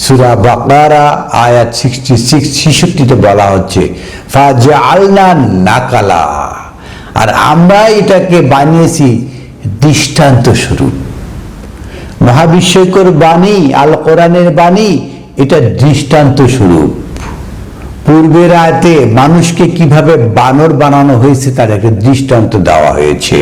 সূরা বাকারা আয়াত 66 বলা হচ্ছে ফাজআলনা নাকালা, আর আমরা এটাকে বানিয়েছি দৃষ্টান্ত স্বরূপ। মহাবিশ্বকর বাণী, আল কোরআনের বাণী, এটা দৃষ্টান্ত স্বরূপ। পূর্বের আয়াতে মানুষকে কিভাবে বানর বানানো হয়েছে তার একটা দৃষ্টান্ত দেওয়া হয়েছে।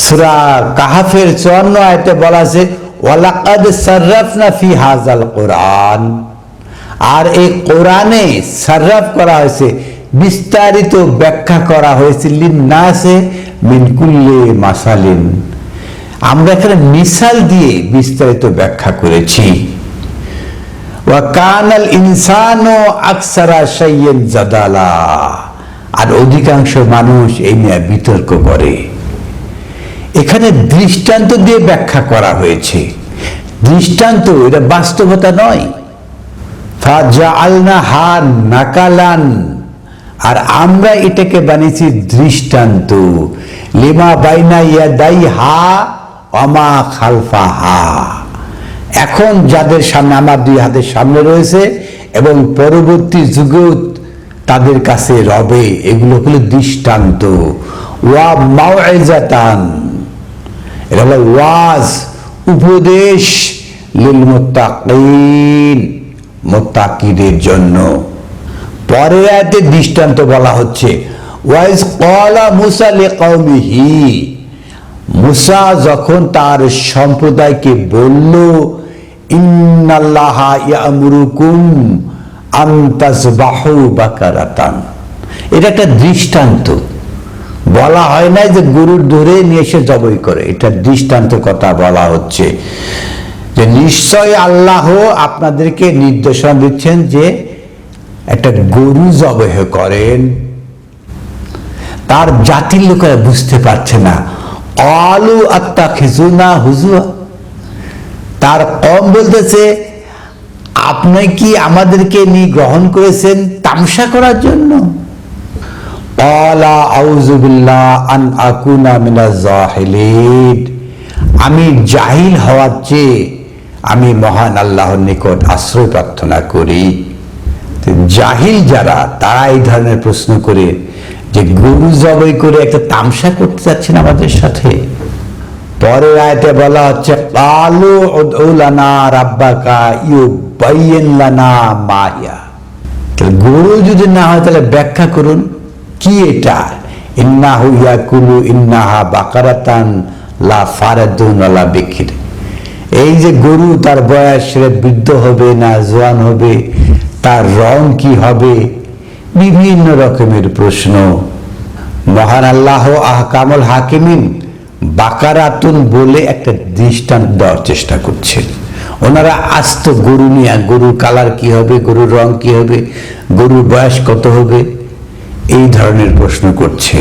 সূরা কাহাফের 54 আয়াতে বলা আছে ওয়ালাকাদ সাররাফনা ফি হাযাল কোরআন, আর এই কোরআনে সাররাফ করা হয়েছে, বিস্তারিত ব্যাখ্যা করা হয়েছে লিন্নাসে মিন কুল্লি মাসালিন, আমরা এখানে মিসাল দিয়ে বিস্তারিত ব্যাখ্যা করেছি। ওয়া কানাল ইনসানু আকসারা শাইইন জাদালা, আর অধিকাংশ মানুষ এই নিয়ে বিতর্ক করে। এখানে দৃষ্টান্ত দিয়ে ব্যাখ্যা করা হয়েছে, দৃষ্টান্ত, এটা বাস্তবতা নয়। ফাজআলনাহা নাকালান, আর আমরা এটাকে বানিয়েছি দৃষ্টান্ত, লিমা বাইনা ইয়াদাইহা ওয়া মা খালফাহা, এখন যাদের সামনে, আমার দুই হাতের সামনে রয়েছে এবং পরবর্তী যুগেও তাদের কাছে রবে, এগুলো হলো দৃষ্টান্ত। ওয়া মাউইজাতান, এটা হলো ওয়াজ, উপদেশ, লিল মুত্তাকিন, মুত্তাকিদের জন্য। পরের আয়াতে দৃষ্টান্ত বলা হচ্ছে ওয়াইজ ক্বালা মূসা লিকওমিহি, মূসা যখন তার সম্প্রদায়কে বলল ইন্নাল্লাহা ইয়ামুরুকুম আন তাযবাহু বাকারাতান, এটা একটা দৃষ্টান্ত। বলা হয় না যে গরুর ধরে নিয়ে এসে জবাই করে, এটা দৃষ্টান্ত কথা বলা হচ্ছে যে নিশ্চয় আল্লাহ আপনাদেরকে নির্দেশনা দিচ্ছেন যে একটা গরু জবাই করেন। তার জাতির লোকেরা বুঝতে পারছে না, আলু আত্তাখিজুনা হুজুয়া, তার কম বলতেছে আপনি কি আমাদেরকে নিয়ে গ্রহণ করেছেন তামসা করার জন্য? ক্বালা আউযু বিল্লাহি আন আকুনা মিনাজ জাহিলিন, আমি জাহিল হওয়ার চেয়ে আমি মহান আল্লাহর নিকট আশ্রয় প্রার্থনা করি। জাহিল যারা, তারা এই ধরনের প্রশ্ন করে যে গরু জবাই করে একটা তামসা করতে যাচ্ছেন আমাদের সাথে। পরের আয়াতে বলা হচ্ছে ক্বালু উদউ লানা রাব্বাকা ইউবাইয়িন লানা মা হিয়া, গরু যদি না হয় তাহলে ব্যাখ্যা করুন কি এটা। ইন্নাহু ইয়াকুলু ইন্নাহা বাকারাতান লা ফারাদুন ওয়ালা বিকির, এই যে গরু, তার বয়স বৃদ্ধ হবে না জওয়ান হবে, তার রং কি হবে, বিভিন্ন রকমের প্রশ্ন। মহান আল্লাহ আহকামুল হাকিমিন বাকারাতুন বলে একটা দৃষ্টান্ত দেওয়ার চেষ্টা করছেন। ওনারা আস্ত গরু নিয়ে, গরুর কালার কি হবে, গরুর রং কি হবে, গরুর বয়স কত হবে, এই ধরনের প্রশ্ন করছে।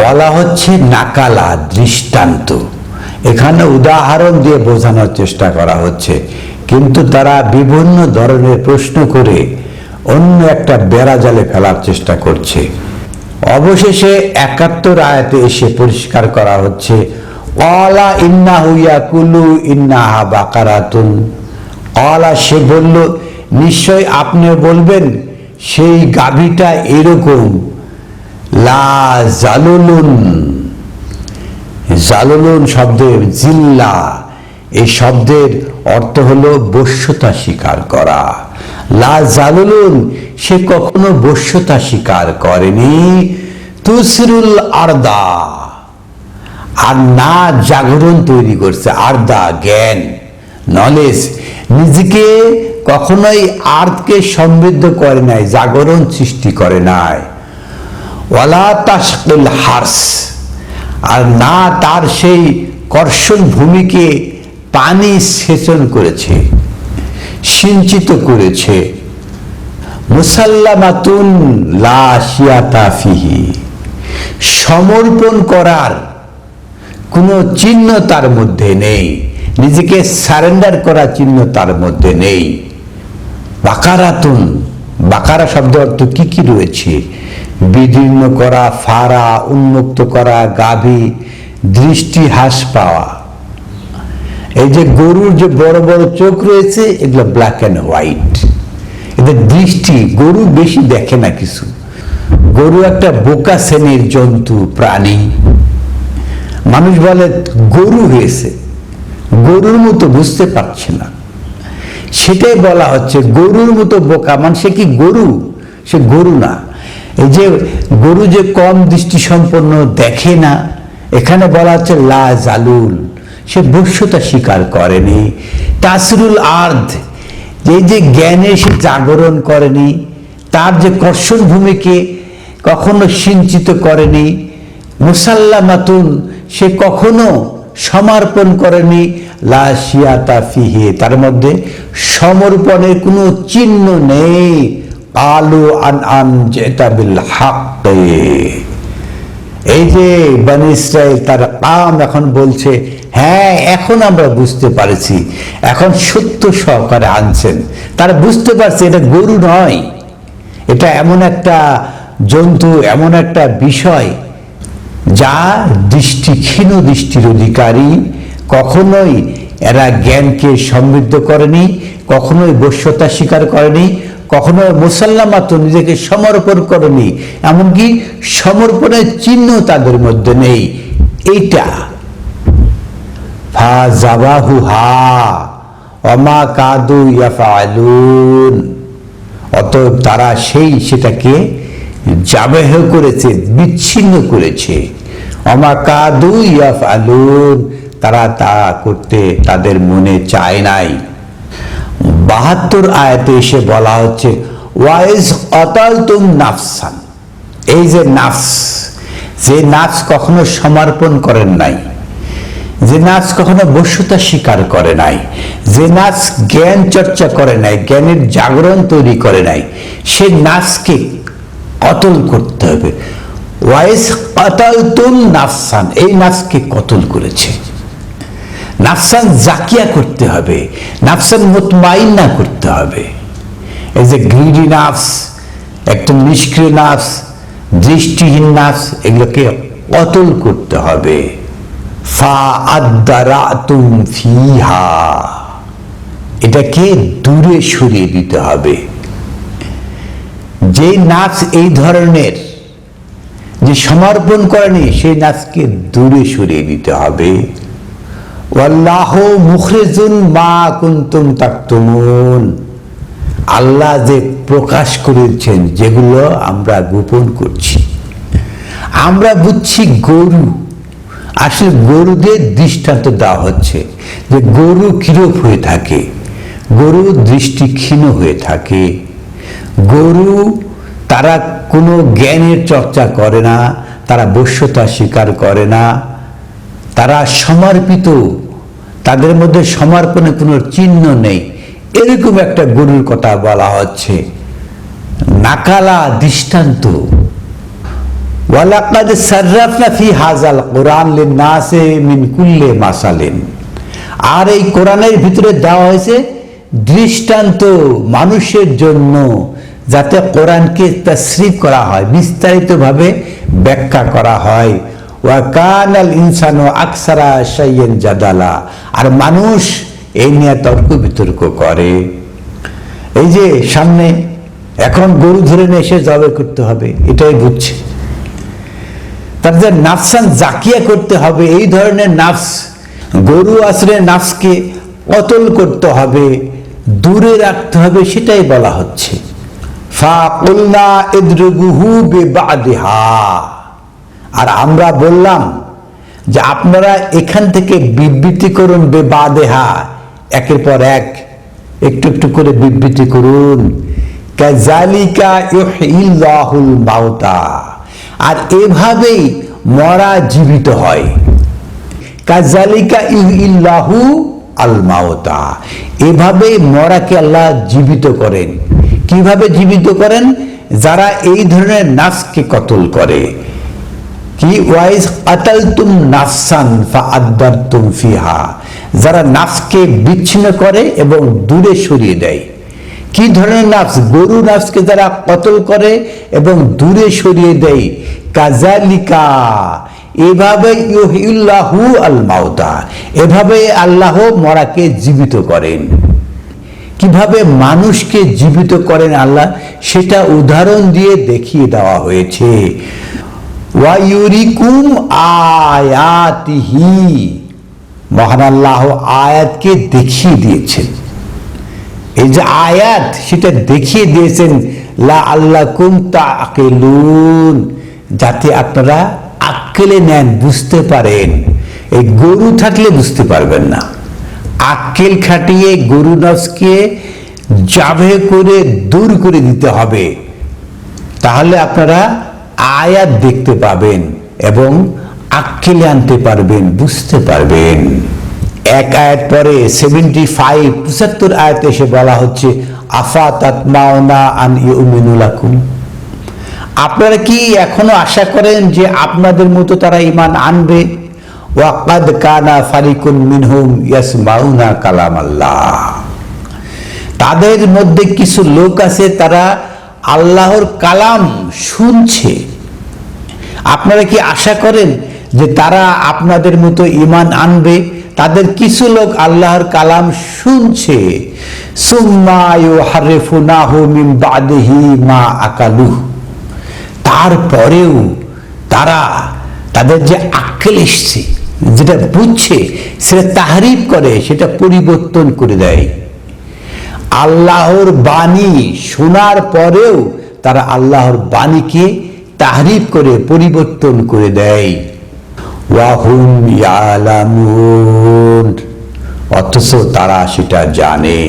বলা হচ্ছে নাকালা, দৃষ্টান্ত, এখানে উদাহরণ দিয়ে বোঝানোর চেষ্টা করা হচ্ছে, কিন্তু তারা বিভিন্ন ধরনের প্রশ্ন করে অন্য একটা বেড়াজালে ফেলার চেষ্টা করছে। অবশেষে 71 আয়াতে এসে পরিষ্কার করা হচ্ছে ক্বালা ইন্নাহু ইয়াকুলু ইন্নাহা বাকারাতুন, ক্বালা, সে বলল নিশ্চয় আপনি বলবেন সেই গাভীটা এরকম, লা জালুলুন, জালুলুন শব্দের জিল্লা, এই শব্দের অর্থ হলো বশ্যতা স্বীকার করা। লা জালুলুন, সে কখনো বশ্যতা স্বীকার করেনি। তুসরুল আরদা, আর না জাগরণ তৈরি করছে, আরদা জ্ঞান, নলেজ, নিজেকে কখনোই আর্থকে সমৃদ্ধ করে নাই, জাগরণ সৃষ্টি করে নাই। ওয়ালা তাশকিল হার্স, আর না তার সেই কর্ষণ ভূমিকে পানি সেচন করেছে, সিঞ্চিত করেছে। মুসাল্লামাতুন লা শিয়াতা ফিহি, সমর্পণ করার কোনো চিহ্ন তার মধ্যে নেই, নিজেকে সারেন্ডার করার চিহ্ন তার মধ্যে নেই। বাকারাতুন, বাকারা শব্দ অর্থ কি কি রয়েছে? বিদীর্ণ করা, ফাড়া, উন্মুক্ত করা, গাভী, দৃষ্টি হ্রাস পাওয়া, এই যে গরুর যে বড় বড় চোখ রয়েছে, এগুলো ব্ল্যাক অ্যান্ড হোয়াইট। এদের দৃষ্টি, গরু বেশি দেখে না কিছু। গরু একটা বোকা শ্রেণীর জন্তু, প্রাণী। মানুষ বলে গরু হয়েছে, গরুর মতো বুঝতে পারছে না। সেটাই বলা হচ্ছে, গরুর মতো বোকা। মানে সে কি গরু? সে গরু না। এই যে গরু যে কম দৃষ্টি সম্পন্ন, দেখে না, এখানে বলা হচ্ছে লা জালুল, সে বশ্যতা স্বীকার করেনি। তাসরুল আর্ধ, এই যে জ্ঞানের সে জাগরণ করেনি, তার যে কর্ষণ ভূমিকে কখনো সিঞ্চিত করেনি। মুসাল্লামাতুন, সে কখনো সমর্পণ করেনি। লা শিয়াতা ফিহে, তার মধ্যে সমর্পণের কোনো চিহ্ন নেই। আলু আন যেটা বিল হাক্কে, এই যে বনী ইসরাইল তার কাম এখন বলছে, হ্যাঁ এখন আমরা বুঝতে পারছি, এখন সত্য সহকারে আনছেন। তারা বুঝতে পারছে এটা গরু নয়, এটা এমন একটা জন্তু, এমন একটা বিষয় যা ক্ষীণ দৃষ্টির অধিকারী। কখনোই এরা জ্ঞানকে সমৃদ্ধ করেনি, কখনোই বশ্যতা স্বীকার করেনি, কখনো মুসাল্লামাত নিজেকে সমর্পণ করেনি, এমনকি সমর্পণের চিহ্ন তাদের মধ্যে নেই। এইটা ওমা কাদু ইয়াফআলুন, অতএব তারা সেটাকে জাবেহ করেছে, বিচ্ছিন্ন করেছে। ওমা কাদু ইয়াফআলুন, তারা তা করতে তাদের মনে চায় নাই। 72 আয়াতে এসে বলা হচ্ছে ওয়াইজ কাতালতুম নাফসান, এই যে নাফস, যে নাফস কখনো সমর্পণ করেন নাই, যে নাফস কখনো বশ্যতা স্বীকার করে নাই, যে নাফস জ্ঞান চর্চা করে নাই, জ্ঞানের জাগরণ তৈরি করে নাই, সে নাফসকে কতল করতে হবে। ওয়াইজ কাতালতুম নাফসান, এই নাফসকে কতল করেছে। নাফসান জাকিয়া করতে হবে, নাফসান মুতমাইন্না করতে হবে। এই যে গ্রিডি নাফস, একদম নিষ্ক্রিয় নাফস, দৃষ্টিহীন নাফস, এগুলোকে কতল করতে হবে। ফাআদ্দারাতুম ফিহা, এটাকে দূরে সরিয়ে দিতে হবে। যে নাফস এই ধরনের, যে সমর্পণ করেনি, সেই নাফসকে দূরে সরিয়ে দিতে হবে। ওয়াল্লাহু মুখরিজুন মা কুনতুম তাকতুমুন, আল্লাহ যে প্রকাশ করেছেন যেগুলো আমরা গোপন করছি। আমরা বুঝছি গরু, আসলে গরুদের দৃষ্টান্ত দেওয়া হচ্ছে যে গরু কিরূপ হয়ে থাকে। গরু দৃষ্টি ক্ষীণ হয়ে থাকে। গরু তারা কোনো জ্ঞানের চর্চা করে না, তারা বশ্যতা স্বীকার করে না, তারা সমর্পিত, তাদের মধ্যে সমর্পণের কোনো চিহ্ন নেই। এরকম একটা গরুর কথা বলা হচ্ছে, নাকালা দৃষ্টান্ত। ওয়ালাকাদ সাররাফনা ফি হাযাল কুরআন লিন-নাসি মিন কুল্লি মাসালিন, আর এই কোরআনের ভিতরে দেওয়া হয়েছে দৃষ্টান্ত মানুষের জন্য, যাতে কোরআনকে তাসরিফ করা হয়, বিস্তারিতভাবে ব্যাখ্যা করা হয়। ওয়া কানাল ইনসানু আকসারা শাইইন জাদালা, আর মানুষ এই নিয়ে তর্ক বিতর্ক করে। এই যে সামনে এখন গরু ধরে নিয়ে এসে জবাই করতে হবে, এটাই বুঝছে। তার যে নাফসান জাকিয়া করতে হবে, এই ধরনের নাফস, গরু আসলে নাফসকে কতল করতে হবে, দূরে রাখতে হবে, সেটাই বলা হচ্ছে। ফাকুলনা ইদরিবুহু বিবাদিহা, আর আমরা বললাম যে আপনারা এখান থেকে বিবৃতি করুন, বেবাদেহা, একের পর এক একটু একটু করে বিবৃতি করুন। কাযালিকা ইউহয়িল্লাহুল মাউতা, আর এভাবেই মরা জীবিত হয়। কাযালিকা ইউহয়িল্লাহু আল মাউতা, এভাবেই মরাকে আল্লাহ জীবিত করেন। কিভাবে জীবিত করেন? যারা এই ধরনের নাফসকে কতল করে। কি ওয়াইজ কাতালতুম নাফসান ফাআদ্দারতুম ফিহা, যারা নাফসকে বিচ্ছিন্ন করে এবং দূরে সরিয়ে দেয়। কি ধরনের নাফস? গরু নাফসকে যারা কতল করে এবং দূরে সরিয়ে দেয়। কাযালিকা, এভাবে ইউহিল্লাহু আল মাউতা, এভাবে আল্লাহ মরাকে জীবিত করেন। কিভাবে মানুষকে জীবিত করেন আল্লাহ, সেটা উদাহরণ দিয়ে দেখিয়ে দেওয়া হয়েছে। ওয়া ইউরিকুম আয়াতিহি, মহান আল্লাহ আয়াতকে দেখিয়ে দিয়েছেন। এই যে আয়াত, সেটা দেখিয়ে দিয়েছেন লাআল্লাকুম তাআকিলুন, যাতে আপনারা আক্কেলে নেন, বুঝতে পারেন। এই গরু থাকলে বুঝতে পারবেন না। আক্কেল খাটিয়ে গরু নফসকে জাবে করে দূর করে দিতে হবে, তাহলে আপনারা আয়াত দেখতে পাবেন এবং আক্কেলে আনতে পারবেন, বুঝতে পারবেন। এক আয়াত পরে 75 আয়াতে এসে বলা হচ্ছে আফা তাতমাউনা আন ইউমিনু লাকুম, আপনারা কি এখনো আশা করেন যে আপনাদের মতো তারা ঈমান আনবে? ওয়াকাদ কানা ফারিকুন মিনহুম ইয়াসমাউনা কালাম আল্লাহ, তাদের মধ্যে কিছু লোক আছে তারা আল্লাহর কালাম শুনছে। আপনারা কি আশা করেন যে তারা আপনাদের মতো ঈমান আনবে? তাদের কিছু লোক আল্লাহর কালাম শুনছে, সুম্মা ইউহারিফুনাহু মিন বাদিহি মা আকালুহু, তারপরেও তারা তাদের যে আক্কেল এসছে, যেটা বুঝছে, সেটা তাহরিফ করে, সেটা পরিবর্তন করে দেয়। আল্লাহর বাণী শোনার পরেও তারা আল্লাহর বাণীকে তাহরিফ করে পরিবর্তন করে দেয়। ওয়াহুম ইয়ালামুন, অথচ তারা সেটা জানে।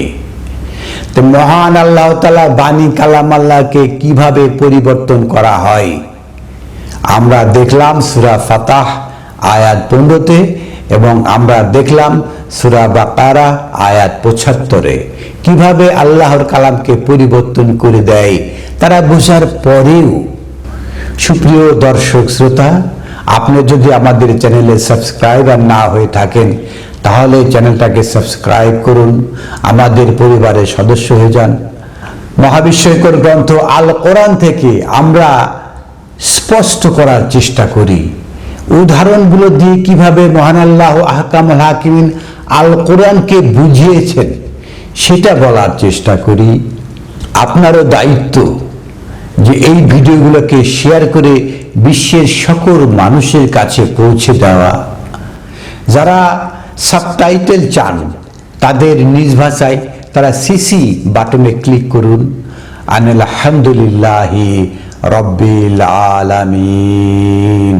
তো মহান আল্লাহ তাআলা বাণী কালাম আল্লাহকে কিভাবে পরিবর্তন করা হয় আমরা দেখলাম সূরা ফাতাহ আয়াত 15-তে, এবং আমরা দেখলাম সূরা বাকারা আয়াত 75-এ কিভাবে আল্লাহর কালামকে পরিবর্তন করে দেয় তারা বোঝার পরেও। সুপ্রিয় দর্শক শ্রোতা, আপনি যদি আমাদের চ্যানেলে সাবস্ক্রাইবার না হয়ে থাকেন, তাহলে চ্যানেলটাকে সাবস্ক্রাইব করুন, আমাদের পরিবারের সদস্য হয়ে যান। মহাবিস্ময়কর গ্রন্থ আল কোরআন থেকে আমরা স্পষ্ট করার চেষ্টা করি, উদাহরণগুলো দিয়ে কিভাবে মহান আল্লাহ আহকামুল হাকিমিন আল কোরআনকে বুঝিয়েছেন সেটা বলার চেষ্টা করি। আপনারও দায়িত্ব যে এই ভিডিওগুলোকে শেয়ার করে বিশ্বের সকল মানুষের কাছে পৌঁছে দেওয়া। যারা সাবটাইটেল চান তাদের নিজ ভাষায়, তারা সিসি বাটনে ক্লিক করুন। আলহামদুলিল্লাহি রব্বিল আলামিন।